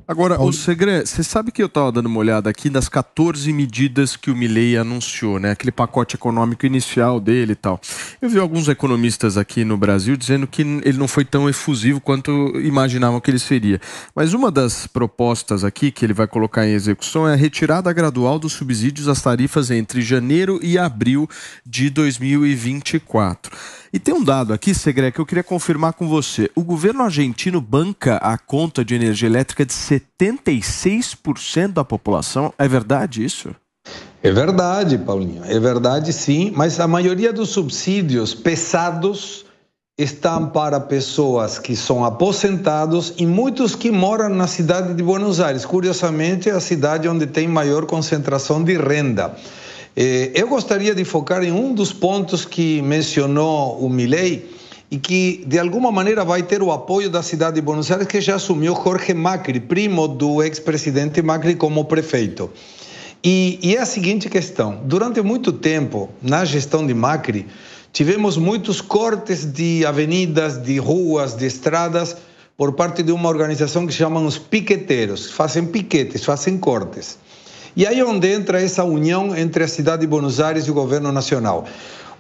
Agora, o Segre, você sabe que eu estava dando uma olhada aqui das 14 medidas que o Milei anunciou, né? Aquele pacote econômico inicial dele e tal. Eu vi alguns economistas aqui no Brasil dizendo que ele não foi tão efusivo quanto imaginavam que ele seria. Mas uma das propostas aqui que ele vai colocar em execução é a retirada gradual dos subsídios às tarifas entre janeiro e abril de 2024. E tem um dado aqui, Segre, que eu queria confirmar com você. O governo argentino banca a conta de energia elétrica de 76% da população. É verdade isso? É verdade, Paulinho. É verdade, sim. Mas a maioria dos subsídios pesados estão para pessoas que são aposentados e muitos que moram na cidade de Buenos Aires. Curiosamente, é a cidade onde tem maior concentração de renda. Eu gostaria de focar em um dos pontos que mencionou o Milei e que, de alguma maneira, vai ter o apoio da cidade de Buenos Aires, que já assumiu Jorge Macri, primo do ex-presidente Macri, como prefeito. E é a seguinte questão: durante muito tempo, na gestão de Macri, tivemos muitos cortes de avenidas, de ruas, de estradas, por parte de uma organização que se chama os piqueteiros. Fazem piquetes, fazem cortes. E aí é onde entra essa união entre a cidade de Buenos Aires e o governo nacional.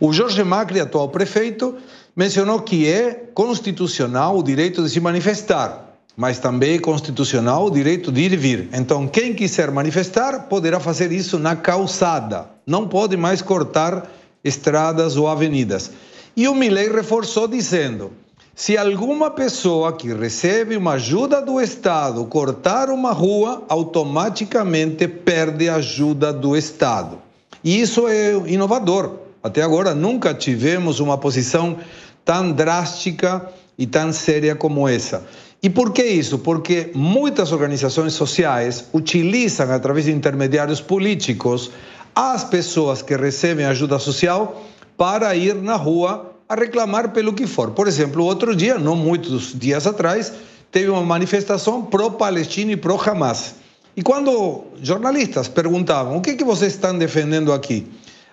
O Jorge Macri, atual prefeito, mencionou que é constitucional o direito de se manifestar, mas também é constitucional o direito de ir e vir. Então, quem quiser manifestar poderá fazer isso na calçada, não pode mais cortar estradas ou avenidas. E o Milei reforçou dizendo: se alguma pessoa que recebe uma ajuda do Estado cortar uma rua, automaticamente perde a ajuda do Estado. E isso é inovador. Até agora nunca tivemos uma posição tão drástica e tão séria como essa. E por que isso? Porque muitas organizações sociais utilizam, através de intermediários políticos, as pessoas que recebem ajuda social para ir na rua a reclamar pelo que for. Por exemplo, outro dia, não muitos dias atrás, teve uma manifestação pró-Palestina e pró-Hamas. E quando jornalistas perguntavam: o que vocês estão defendendo aqui?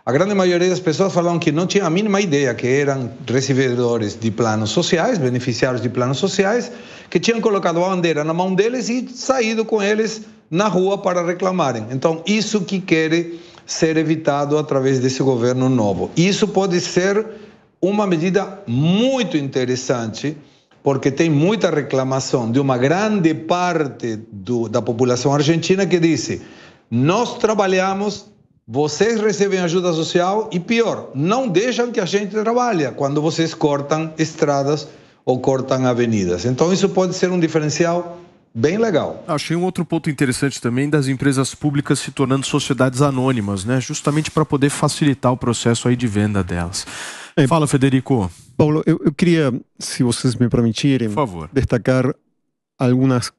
A grande maioria das pessoas falavam que não tinha a mínima ideia, que eram recebedores de planos sociais, beneficiários de planos sociais, que tinham colocado a bandeira na mão deles e saído com eles na rua para reclamarem. Então, isso que quer ser evitado através desse governo novo. Isso pode ser uma medida muito interessante, porque tem muita reclamação de uma grande parte da população argentina que disse: nós trabalhamos, vocês recebem ajuda social e, pior, não deixam que a gente trabalhe quando vocês cortam estradas ou cortam avenidas. Então isso pode ser um diferencial bem legal. Achei um outro ponto interessante também das empresas públicas se tornando sociedades anônimas, né? Justamente para poder facilitar o processo aí de venda delas. Fala, Federico. Paulo, eu queria, se vocês me permitirem, por favor, destacar algumas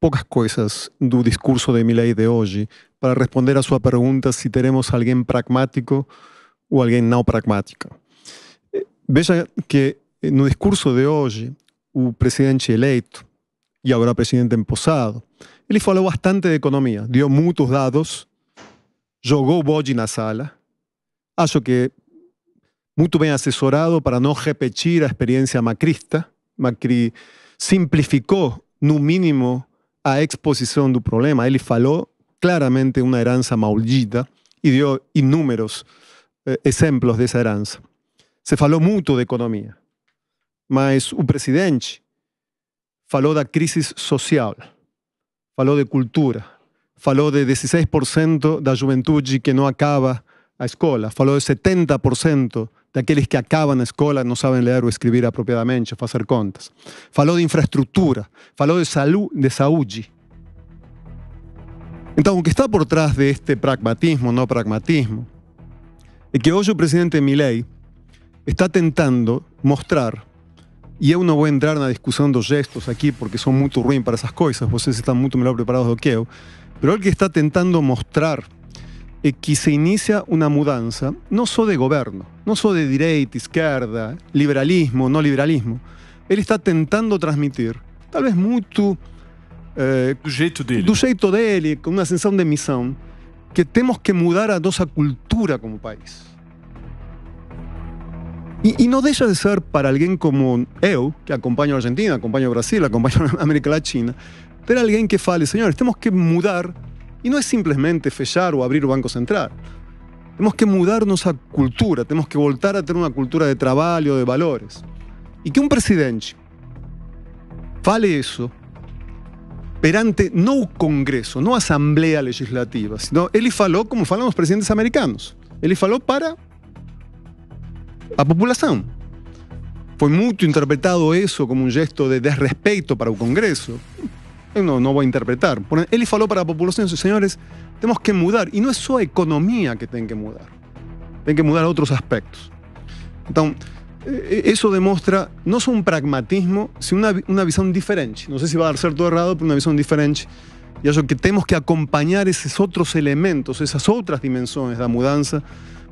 poucas coisas do discurso de Milei de hoje para responder a sua pergunta se teremos alguém pragmático ou alguém não pragmático. Veja que no discurso de hoje, o presidente eleito e agora presidente empossado, ele falou bastante de economia, deu muitos dados, jogou o bode na sala. Acho que muito bem assessorado para não repetir a experiência macrista. Macri simplificou, no mínimo, a exposição do problema. Ele falou claramente uma herança maldita e deu inúmeros exemplos dessa herança. Se falou muito de economia, mas o presidente falou da crise social, falou de cultura, falou de 16% da juventude que não acaba a escola, falou de 70% daqueles que acabam a escola não sabem ler ou escrever apropriadamente, fazer contas. Falou de infraestrutura, falou de saúde. Então, o que está por trás deste pragmatismo, não pragmatismo, é que hoje o presidente Milei está tentando mostrar, e eu não vou entrar na discussão dos gestos aqui, porque sou muito ruim para essas coisas, vocês estão muito melhor preparados do que eu, pero ele que está tentando mostrar é que se inicia uma mudança, não só de governo, não só de direita, esquerda, liberalismo, não liberalismo. Ele está tentando transmitir, talvez muito do jeito dele, com uma sensação de missão, que temos que mudar a nossa cultura como país. E não deixa de ser para alguém como eu, que acompanho a Argentina, acompanho o Brasil, acompanho a América Latina, ter alguém que fale, senhores, temos que mudar, e não é simplesmente fechar ou abrir o Banco Central. Temos que mudar nossa cultura, temos que voltar a ter uma cultura de trabalho, de valores. E que um presidente fale isso perante não o Congresso, não a Assembleia Legislativa, senão ele falou como falam os presidentes americanos. Ele falou para a população. Foi muito interpretado isso como um gesto de desrespeito para o Congresso. Eu não vou interpretar. Ele falou para a população, senhores, temos que mudar. E não é só a economia que tem que mudar. Tem que mudar outros aspectos. Então, isso demonstra não só um pragmatismo, sino uma visão diferente. Não sei se vai dar certo ou errado, mas uma visão diferente. E acho que temos que acompanhar esses outros elementos, essas outras dimensões da mudança,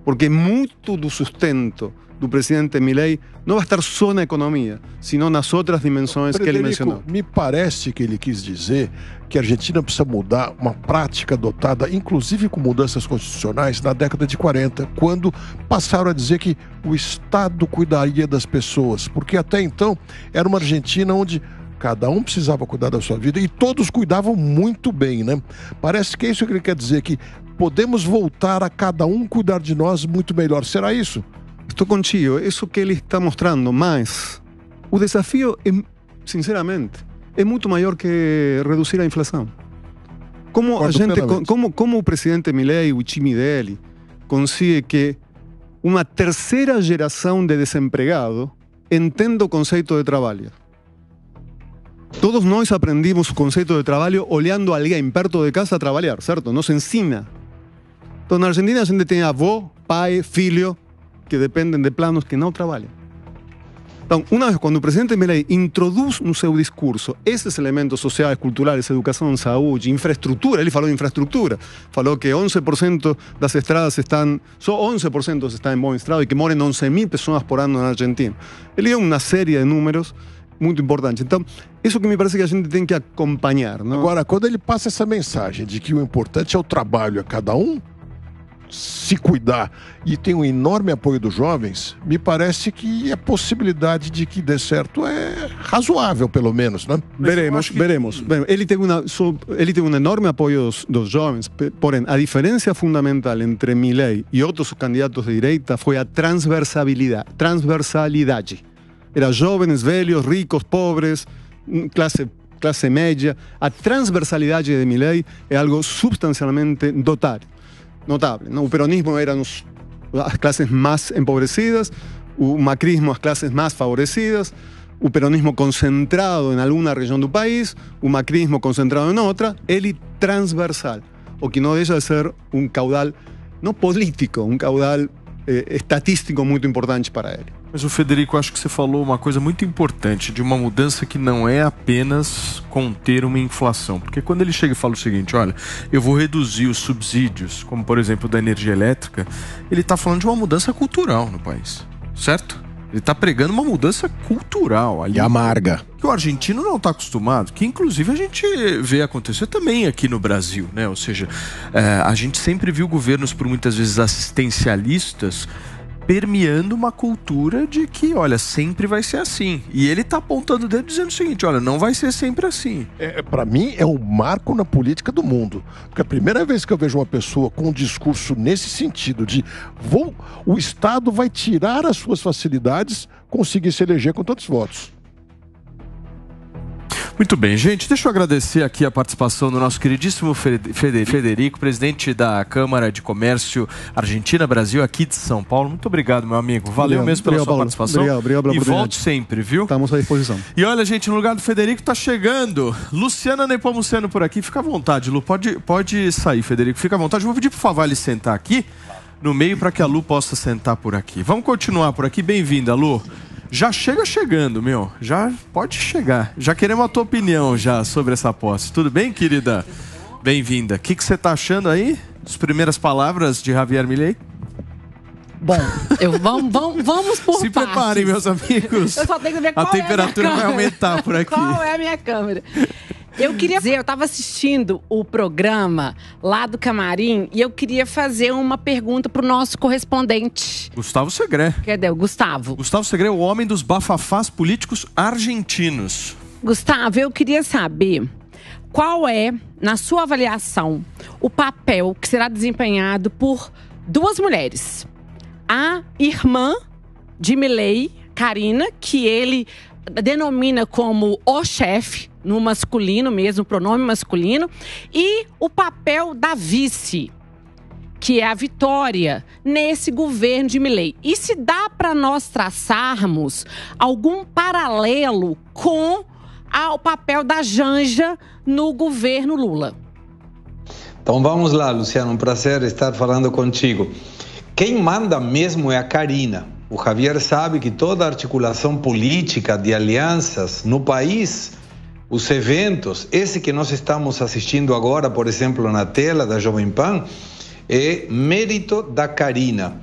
porque muito do sustento do presidente Milei não vai estar só na economia, sino nas outras dimensões que ele mencionou. Me parece que ele quis dizer que a Argentina precisa mudar uma prática adotada, inclusive com mudanças constitucionais, na década de 40, quando passaram a dizer que o Estado cuidaria das pessoas, porque até então era uma Argentina onde cada um precisava cuidar da sua vida e todos cuidavam muito bem, né? Parece que é isso que ele quer dizer, que podemos voltar a cada um cuidar de nós muito melhor. Será isso? Estou contigo, isso que ele está mostrando, mas o desafio, sinceramente, é muito maior que reduzir a inflação. Como o presidente Milei, o time dele, consegue que uma terceira geração de desempregado entenda o conceito de trabalho? Todos nós aprendimos o conceito de trabalho olhando alguém perto de casa a trabalhar, certo? Nos ensina. Então, na Argentina, a gente tem avô, pai, filho, que dependem de planos que não trabalham. Então, uma vez quando o presidente Milei introduz no seu discurso esses elementos sociais, culturais, educação, saúde, infraestrutura, ele falou de infraestrutura, falou que 11% das estradas estão, só 11% estão em bom estado e que moram 11.000 pessoas por ano na Argentina. Ele deu uma série de números muito importantes. Então, isso que me parece que a gente tem que acompanhar, não? Agora, quando ele passa essa mensagem de que o importante é o trabalho a cada um, se cuidar, e tem um enorme apoio dos jovens, me parece que a possibilidade de que dê certo é razoável, pelo menos, né? Veremos. Ele tem um enorme apoio dos jovens, porém, a diferença fundamental entre Milei e outros candidatos de direita foi a transversalidade. Era jovens, velhos, ricos, pobres, classe média. A transversalidade de Milei é algo substancialmente notável. O peronismo eram as classes mais empobrecidas, o macrismo as classes mais favorecidas, o peronismo concentrado em alguma região do país, o macrismo concentrado em outra, ele transversal, o que não deixa de ser um caudal, não político, um caudal estatístico muito importante para ele. Mas o Federico, acho que você falou uma coisa muito importante, de uma mudança que não é apenas conter uma inflação. Porque quando ele chega e fala o seguinte, olha, eu vou reduzir os subsídios, como por exemplo da energia elétrica, ele está falando de uma mudança cultural no país, certo? Ele está pregando uma mudança cultural ali. E amarga. Que o argentino não está acostumado, que inclusive a gente vê acontecer também aqui no Brasil, né? Ou seja, a gente sempre viu governos por muitas vezes assistencialistas permeando uma cultura de que, olha, sempre vai ser assim. E ele está apontando o dedo dizendo o seguinte, olha, não vai ser sempre assim. Para mim, é um marco na política do mundo. Porque a primeira vez que eu vejo uma pessoa com um discurso nesse sentido de o Estado vai tirar as suas facilidades, conseguir se eleger com tantos votos. Muito bem, gente, deixa eu agradecer aqui a participação do nosso queridíssimo Federico, presidente da Câmara de Comércio Argentina-Brasil aqui de São Paulo. Muito obrigado, meu amigo. Valeu mesmo pela sua participação. Obrigado pela oportunidade. E volte sempre, viu? Estamos à disposição. E olha, gente, no lugar do Federico tá chegando Luciana Nepomuceno por aqui. Fica à vontade, Lu. Pode sair, Federico. Fica à vontade. Vou pedir, por favor, ele sentar aqui no meio para que a Lu possa sentar por aqui. Vamos continuar por aqui. Bem-vinda, Lu. Já chega chegando, meu. Já pode chegar. Já queremos a tua opinião já sobre essa posse. Tudo bem, querida? Bem-vinda. O que você tá achando aí? As primeiras palavras de Javier Milei? Bom, vamos por Se partes. preparem, meus amigos. Eu só tenho que ver qual a temperatura vai aumentar por aqui. Qual é a minha câmera? Eu queria dizer, eu estava assistindo o programa lá do Camarim e eu queria fazer uma pergunta para o nosso correspondente. Gustavo Segré. Cadê o Gustavo? Gustavo Segré é o homem dos bafafás políticos argentinos. Gustavo, eu queria saber qual é, na sua avaliação, o papel que será desempenhado por duas mulheres. A irmã de Milei, Karina, que ele denomina como o chefe, no masculino mesmo, pronome masculino, e o papel da vice, que é a Vitória, nesse governo de Milei. E se dá para nós traçarmos algum paralelo com o papel da Janja no governo Lula? Então vamos lá, Luciano, um prazer estar falando contigo. Quem manda mesmo é a Karina. O Javier sabe que toda a articulação política de alianças no país, os eventos, esse que nós estamos assistindo agora, por exemplo, na tela da Jovem Pan, é mérito da Karina.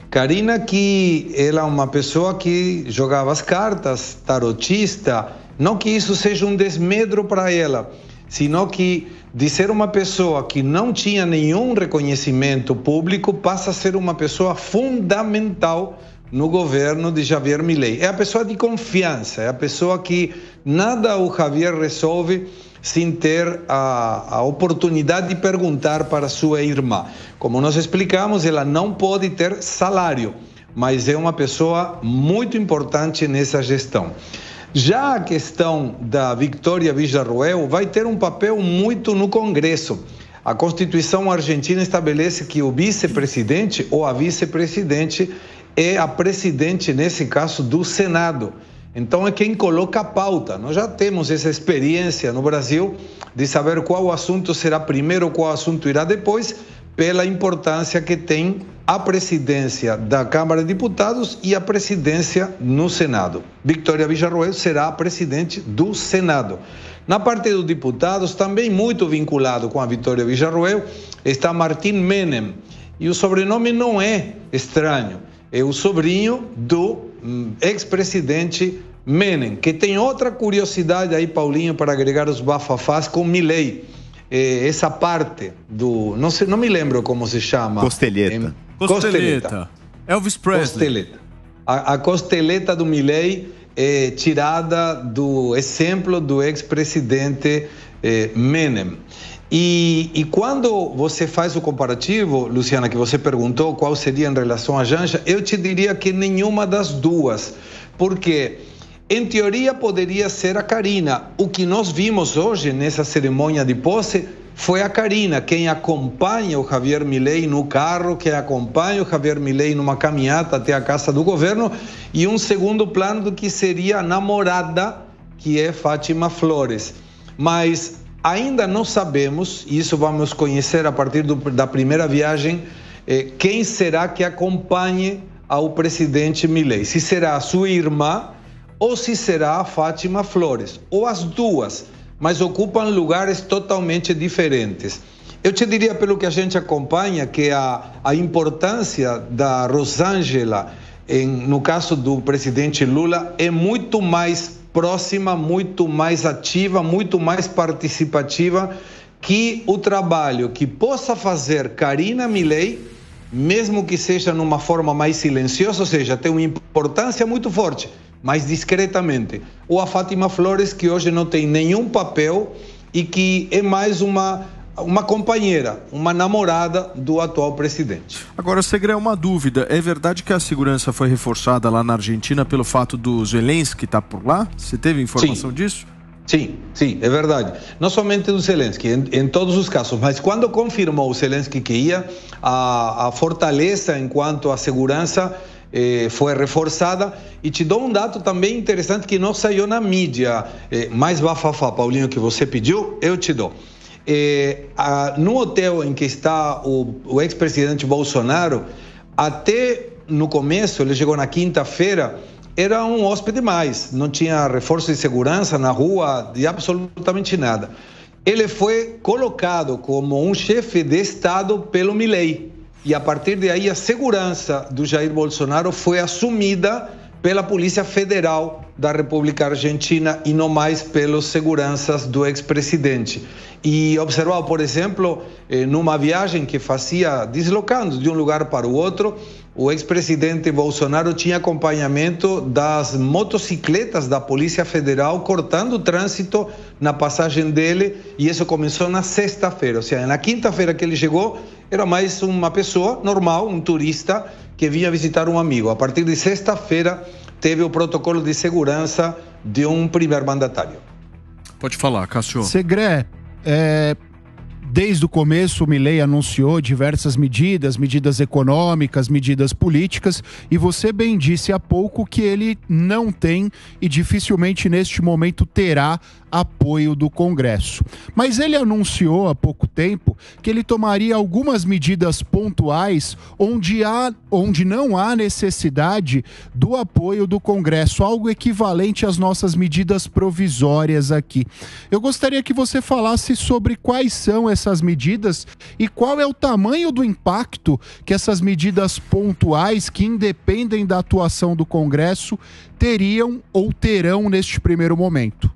Karina, que ela é uma pessoa que jogava as cartas, tarotista, não que isso seja um desmedro para ela, sino que de ser uma pessoa que não tinha nenhum reconhecimento público, passa a ser uma pessoa fundamental no governo de Javier Milei. É a pessoa de confiança, é a pessoa que nada o Javier resolve sem ter a oportunidade de perguntar para sua irmã. Como nós explicamos, ela não pode ter salário, mas é uma pessoa muito importante nessa gestão. Já a questão da Victoria Villarroel vai ter um papel muito no Congresso. A Constituição argentina estabelece que o vice-presidente ou a vice-presidente é a presidente, nesse caso, do Senado. Então é quem coloca a pauta. Nós já temos essa experiência no Brasil de saber qual assunto será primeiro, qual assunto irá depois, pela importância que tem a presidência da Câmara de Deputados e a presidência no Senado. Victoria Villarroel será a presidente do Senado. Na parte dos deputados, também muito vinculado com a Victoria Villarroel, está Martín Menem. E o sobrenome não é estranho, é o sobrinho do ex-presidente Menem, que tem outra curiosidade aí, Paulinho, para agregar os bafafás com Milei. Essa parte do... Não me lembro como se chama. Costeleta. Costeleta. Elvis Presley. Costeleta. A costeleta do Milei é tirada do exemplo do ex-presidente Menem. E quando você faz o comparativo, Luciana, que você perguntou qual seria em relação à Janja, eu te diria que nenhuma das duas, porque em teoria poderia ser a Karina. O que nós vimos hoje nessa cerimônia de posse foi a Karina, quem acompanha o Javier Milei no carro, quem acompanha o Javier Milei numa caminhada até a casa do governo, e um segundo plano do que seria a namorada, que é Fátima Flores. Mas ainda não sabemos, e isso vamos conhecer a partir da primeira viagem, quem será que acompanhe ao presidente Milei. Se será a sua irmã ou se será a Fátima Flores, ou as duas, mas ocupam lugares totalmente diferentes. Eu te diria, pelo que a gente acompanha, que a importância da Rosângela, no caso do presidente Lula, é muito mais próxima, muito mais ativa, muito mais participativa que o trabalho que possa fazer Karina Milei, mesmo que seja numa forma mais silenciosa, ou seja, tem uma importância muito forte, mas discretamente. Ou a Fátima Flores, que hoje não tem nenhum papel e que é mais uma companheira, uma namorada do atual presidente. Agora, Segre, uma dúvida. É verdade que a segurança foi reforçada lá na Argentina pelo fato do Zelensky estar por lá? Você teve informação disso? Sim, é verdade. Não somente do Zelensky, em todos os casos. Mas quando confirmou o Zelensky que ia, a fortaleza enquanto a segurança foi reforçada. E te dou um dado também interessante que não saiu na mídia. Mais bafafá, Paulinho, que você pediu, eu te dou. No hotel em que está o ex-presidente Bolsonaro, até no começo, ele chegou na quinta-feira, era um hóspede mais, não tinha reforço de segurança na rua, de absolutamente nada. Ele foi colocado como um chefe de Estado pelo Milei, e a partir daí a segurança do Jair Bolsonaro foi assumida pela Polícia Federal da República Argentina e não mais pelos seguranças do ex-presidente. E observar, por exemplo, numa viagem que fazia, deslocando de um lugar para o outro, o ex-presidente Bolsonaro tinha acompanhamento das motocicletas da Polícia Federal cortando o trânsito na passagem dele, e isso começou na sexta-feira. Ou seja, na quinta-feira que ele chegou, era mais uma pessoa normal, um turista que vinha visitar um amigo. A partir de sexta-feira, teve o protocolo de segurança de um primeiro mandatário. Pode falar, Cássio. Segré, desde o começo, o Milei anunciou diversas medidas econômicas, medidas políticas, e você bem disse há pouco que ele não tem e dificilmente neste momento terá apoio do Congresso. Mas ele anunciou há pouco tempo que ele tomaria algumas medidas pontuais onde não há necessidade do apoio do Congresso, algo equivalente às nossas medidas provisórias aqui. Eu gostaria que você falasse sobre quais são essas medidas e qual é o tamanho do impacto que essas medidas pontuais, que independem da atuação do Congresso, teriam ou terão neste primeiro momento.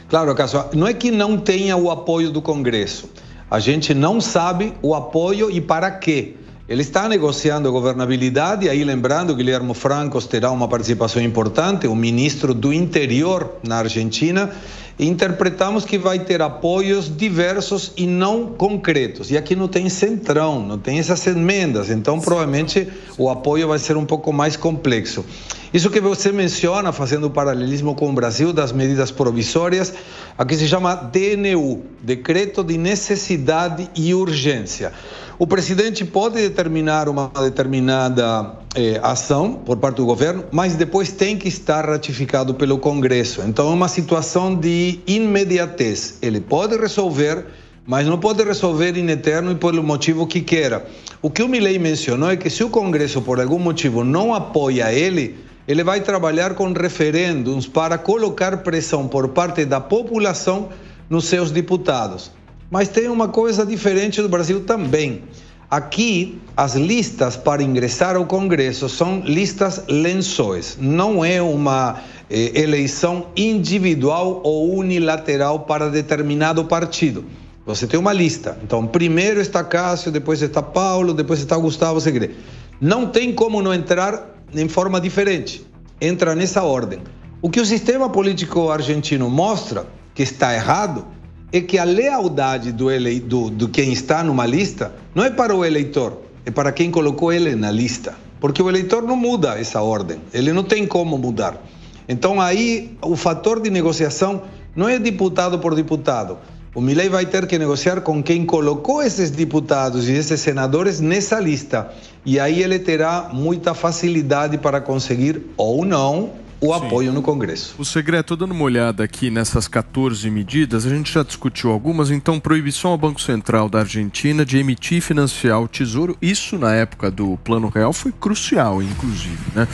Claro, Cássio, não é que não tenha o apoio do Congresso. A gente não sabe o apoio e para quê. Ele está negociando a governabilidade, aí lembrando que Guilherme Franco terá uma participação importante, o ministro do Interior na Argentina, e interpretamos que vai ter apoios diversos e não concretos. E aqui não tem centrão, não tem essas emendas, então provavelmente o apoio vai ser um pouco mais complexo. Isso que você menciona, fazendo o paralelismo com o Brasil, das medidas provisórias, aqui se chama DNU, Decreto de Necessidade e Urgência. O presidente pode determinar uma determinada ação por parte do governo, mas depois tem que estar ratificado pelo Congresso. Então é uma situação de imediatez. Ele pode resolver, mas não pode resolver em eterno e pelo motivo que queira. O que o Milei mencionou é que se o Congresso por algum motivo não apoia ele vai trabalhar com referendos para colocar pressão por parte da população nos seus deputados. Mas tem uma coisa diferente do Brasil também. Aqui, as listas para ingressar ao Congresso são listas lençóis. Não é uma eleição individual ou unilateral para determinado partido. Você tem uma lista. Então, primeiro está Cássio, depois está Paulo, depois está Gustavo Segré. Não tem como não entrar em forma diferente. Entra nessa ordem. O que o sistema político argentino mostra que está errado é que a lealdade do quem está numa lista não é para o eleitor, é para quem colocou ele na lista. Porque o eleitor não muda essa ordem, ele não tem como mudar. Então aí o fator de negociação não é deputado por deputado. O Milei vai ter que negociar com quem colocou esses deputados e esses senadores nessa lista. E aí ele terá muita facilidade para conseguir ou não o apoio no Congresso. O Segré, estou dando uma olhada aqui nessas 14 medidas, a gente já discutiu algumas, então proibição ao Banco Central da Argentina de emitir e financiar o Tesouro, isso na época do Plano Real foi crucial, inclusive, né?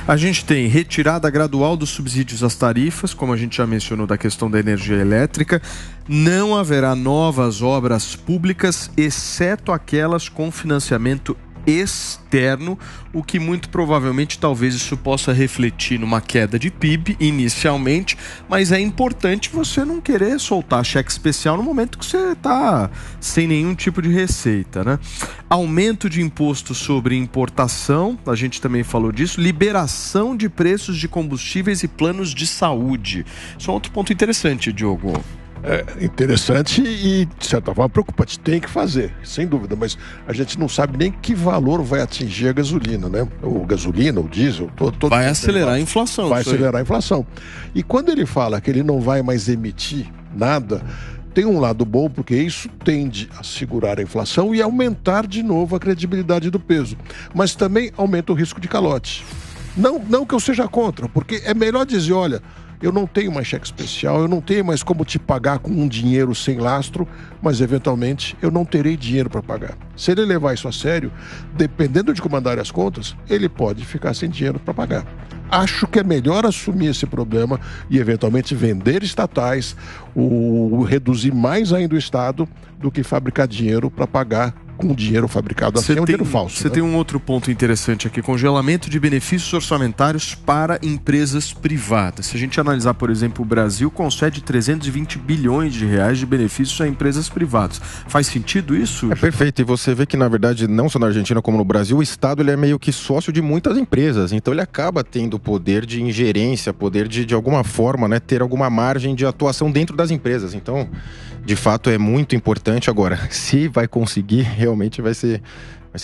A gente tem retirada gradual dos subsídios às tarifas, como a gente já mencionou da questão da energia elétrica, não haverá novas obras públicas, exceto aquelas com financiamento externo, o que muito provavelmente talvez isso possa refletir numa queda de PIB inicialmente, mas é importante você não querer soltar cheque especial no momento que você está sem nenhum tipo de receita, né? Aumento de imposto sobre importação, a gente também falou disso, liberação de preços de combustíveis e planos de saúde. Isso é um outro ponto interessante, Diogo. É interessante e, de certa forma, preocupante. Tem que fazer, sem dúvida, mas a gente não sabe nem que valor vai atingir a gasolina, né? O gasolina, o diesel, todo vai acelerar a inflação. Vai acelerar a inflação. E quando ele fala que ele não vai mais emitir nada, tem um lado bom, porque isso tende a segurar a inflação e aumentar de novo a credibilidade do peso. Mas também aumenta o risco de calote. Não que eu seja contra, porque é melhor dizer, olha, eu não tenho mais cheque especial, eu não tenho mais como te pagar com um dinheiro sem lastro, mas eventualmente eu não terei dinheiro para pagar. Se ele levar isso a sério, dependendo de como andarem as contas, ele pode ficar sem dinheiro para pagar. Acho que é melhor assumir esse problema e eventualmente vender estatais, reduzir mais ainda o Estado, do que fabricar dinheiro para pagar com dinheiro fabricado assim, é um dinheiro falso. Você né? tem um outro ponto interessante aqui, congelamento de benefícios orçamentários para empresas privadas. Se a gente analisar, por exemplo, o Brasil concede 320 bilhões de reais de benefícios a empresas privadas. Faz sentido isso? É perfeito, e você vê que, na verdade, não só na Argentina como no Brasil, o Estado ele é meio que sócio de muitas empresas, então ele acaba tendo poder de ingerência, poder de alguma forma, né, ter alguma margem de atuação dentro das empresas. Então, de fato, é muito importante. Agora, se vai conseguir, realmente vai ser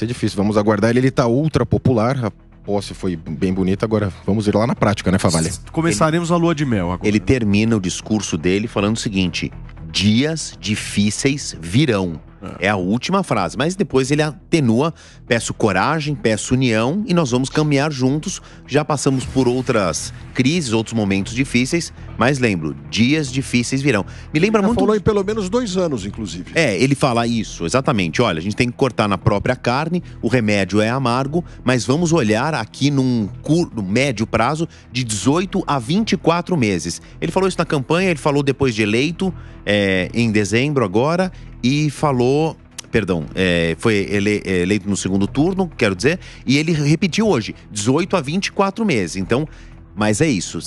difícil. Vamos aguardar. Ele está ultra popular, a posse foi bem bonita, agora vamos ver lá na prática, né, Favalli? Começaremos a lua de mel agora. Ele termina o discurso dele falando o seguinte: dias difíceis virão. É a última frase, mas depois ele atenua: peço coragem, peço união e nós vamos caminhar juntos. Já passamos por outras crises, outros momentos difíceis, mas lembro, dias difíceis virão. Me lembra muito... falou em pelo menos 2 anos, inclusive. Ele fala isso, exatamente. Olha, a gente tem que cortar na própria carne, o remédio é amargo, mas vamos olhar aqui no médio prazo de 18 a 24 meses. Ele falou isso na campanha, ele falou depois de eleito, em dezembro agora, e falou... foi eleito no segundo turno, quero dizer, e ele repetiu hoje, 18 a 24 meses. Então, mas é isso,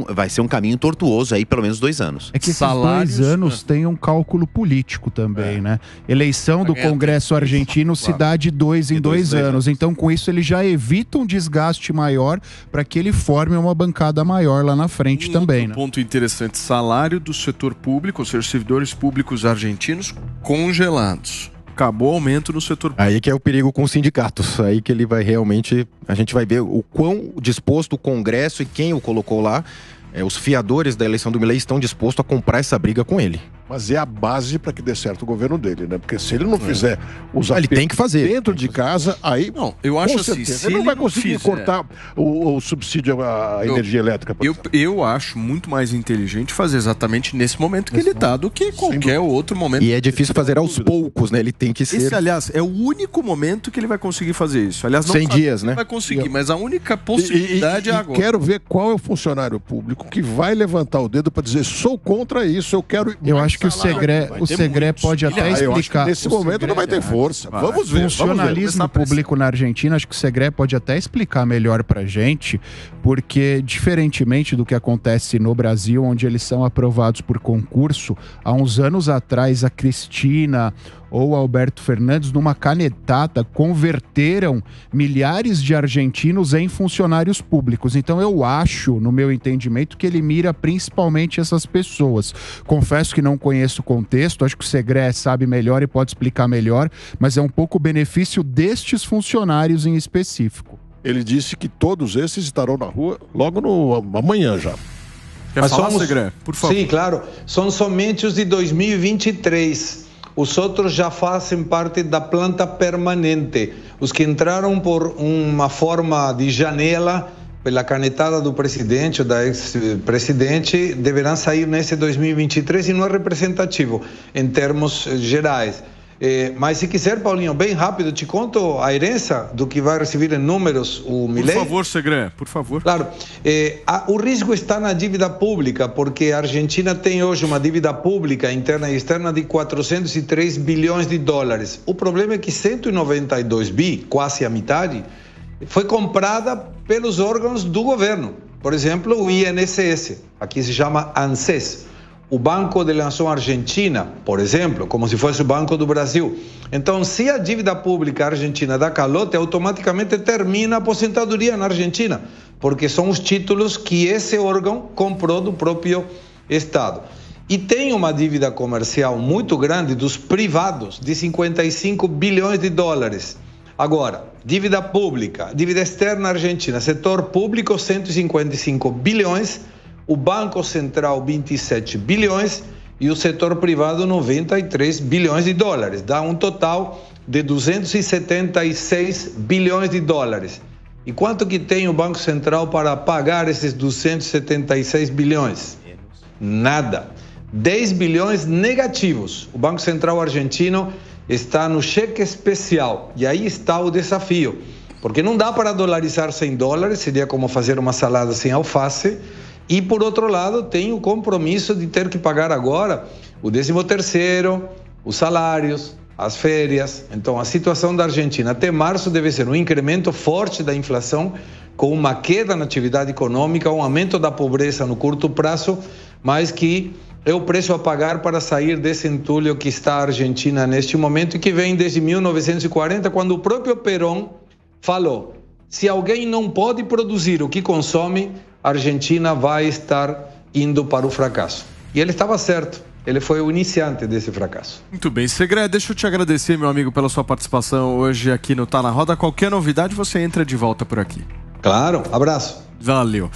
vai ser um caminho tortuoso aí, pelo menos 2 anos. É que esses 2 anos tem um cálculo político também, né? Eleição do Congresso argentino se dá de 2 em 2 anos. Então, com isso, ele já evita um desgaste maior para que ele forme uma bancada maior lá na frente também. Outro ponto interessante: salário do setor público, ou seja, servidores públicos argentinos congelados. Acabou o aumento no setor público. Aí que é o perigo com os sindicatos. Aí que ele vai realmente... A gente vai ver o quão disposto o Congresso e quem o colocou lá, os fiadores da eleição do Milei, estão dispostos a comprar essa briga com ele. Mas é a base para que dê certo o governo dele, né? Porque se ele não fizer os ele tem que fazer dentro de casa, aí não, eu acho assim, se ele não vai conseguir cortar o subsídio à energia elétrica. Eu acho muito mais inteligente fazer exatamente nesse momento que ele está do que qualquer outro momento. E é difícil fazer aos poucos, né? Ele tem que ser... Esse, aliás, é o único momento que ele vai conseguir fazer isso. Aliás, não 100 dias, né? Vai conseguir, mas a única possibilidade é agora. Quero ver qual é o funcionário público que vai levantar o dedo para dizer: sou contra isso, eu quero... Eu acho que o Segre pode até explicar. Nesse momento não vai ter força. Vamos ver. Funcionalismo público na Argentina, acho que o Segre pode até explicar melhor pra gente, porque diferentemente do que acontece no Brasil, onde eles são aprovados por concurso, há uns anos atrás a Cristina ou Alberto Fernandes, numa canetada, converteram milhares de argentinos em funcionários públicos. Então eu acho, no meu entendimento, que ele mira principalmente essas pessoas. Confesso que não conheço o contexto, acho que o Segre sabe melhor e pode explicar melhor, mas é um pouco o benefício destes funcionários em específico. Ele disse que todos esses estarão na rua logo amanhã já. Quer falar, Segre? Por favor. Sim, claro. São somente os de 2023. Os outros já fazem parte da planta permanente. Os que entraram por uma forma de janela, pela canetada do presidente ou da ex-presidente, deverão sair nesse 2023 e não é representativo em termos gerais. Mas se quiser, Paulinho, bem rápido, te conto a herança do que vai receber em números o Milei. Por favor, Segre, por favor. Claro, o risco está na dívida pública, porque a Argentina tem hoje uma dívida pública interna e externa de 403 bilhões de dólares. O problema é que 192 bi, quase a metade, foi comprada pelos órgãos do governo. Por exemplo, o INSS, aqui se chama ANSES. O Banco de la Nación Argentina, por exemplo, como se fosse o Banco do Brasil. Então, se a dívida pública argentina dá calote, automaticamente termina a aposentadoria na Argentina, porque são os títulos que esse órgão comprou do próprio Estado. E tem uma dívida comercial muito grande dos privados, de 55 bilhões de dólares. Agora, dívida pública, dívida externa argentina, setor público 155 bilhões, o Banco Central 27 bilhões e o setor privado 93 bilhões de dólares. Dá um total de 276 bilhões de dólares. E quanto que tem o Banco Central para pagar esses 276 bilhões? Nada. 10 bilhões negativos. O Banco Central argentino está no cheque especial. E aí está o desafio. Porque não dá para dolarizar 100 dólares, seria como fazer uma salada sem alface. E, por outro lado, tem o compromisso de ter que pagar agora o 13º, os salários, as férias. Então, a situação da Argentina até março deve ser um incremento forte da inflação, com uma queda na atividade econômica, um aumento da pobreza no curto prazo, mas que é o preço a pagar para sair desse entulho que está a Argentina neste momento e que vem desde 1940, quando o próprio Perón falou: se alguém não pode produzir o que consome, a Argentina vai estar indo para o fracasso. E ele estava certo. Ele foi o iniciante desse fracasso. Muito bem. Segré, deixa eu te agradecer, meu amigo, pela sua participação hoje aqui no Tá na Roda. Qualquer novidade, você entra de volta por aqui. Claro. Abraço. Valeu.